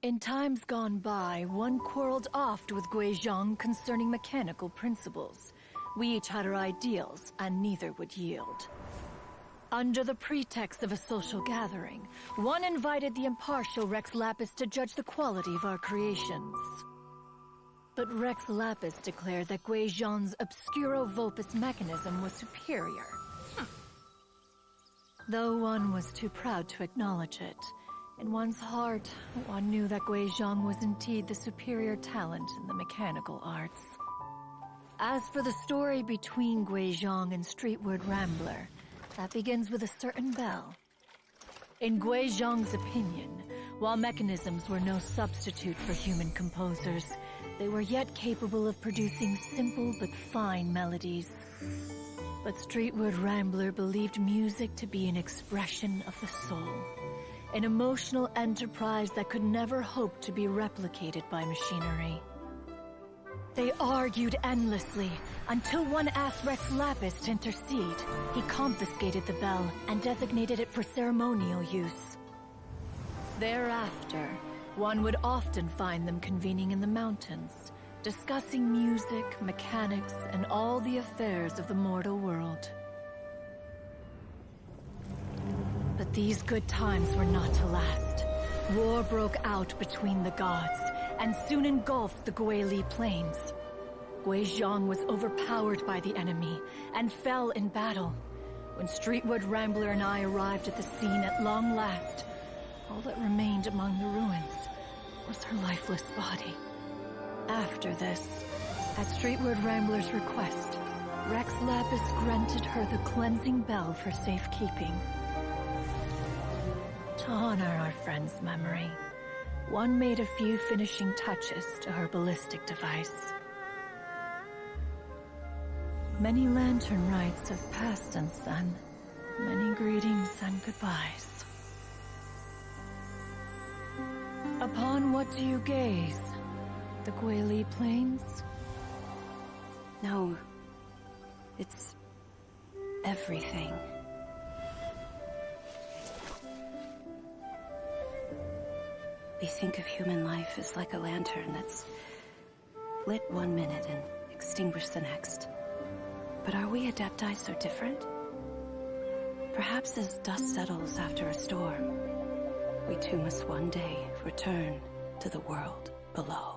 In times gone by, one quarreled oft with Guizhong concerning mechanical principles. We each had our ideals, and neither would yield. Under the pretext of a social gathering, one invited the impartial Rex Lapis to judge the quality of our creations. But Rex Lapis declared that Guizhong's Obscuro Vulpus mechanism was superior. Though one was too proud to acknowledge it, in one's heart, one knew that Guizhong was indeed the superior talent in the mechanical arts. As for the story between Guizhong and Streetward Rambler, that begins with a certain bell. In Guizhong's opinion, while mechanisms were no substitute for human composers, they were yet capable of producing simple but fine melodies. But Streetward Rambler believed music to be an expression of the soul, an emotional enterprise that could never hope to be replicated by machinery. They argued endlessly, until one asked Rex Lapis to intercede. He confiscated the bell and designated it for ceremonial use. Thereafter, one would often find them convening in the mountains, discussing music, mechanics, and all the affairs of the mortal world. But these good times were not to last. War broke out between the gods, and soon engulfed the Guili Plains. Guizhong was overpowered by the enemy, and fell in battle. When Streetward Rambler and I arrived at the scene at long last, all that remained among the ruins was her lifeless body. After this, at Streetward Rambler's request, Rex Lapis granted her the cleansing bell for safekeeping. To honor our friend's memory, one made a few finishing touches to her ballistic device. Many lantern rites have passed since then. Many greetings and goodbyes. Upon what do you gaze? The Guili Plains? No. It's everything. We think of human life as like a lantern that's lit one minute and extinguished the next. But are we Adepti so different? Perhaps as dust settles after a storm, we too must one day return to the world below.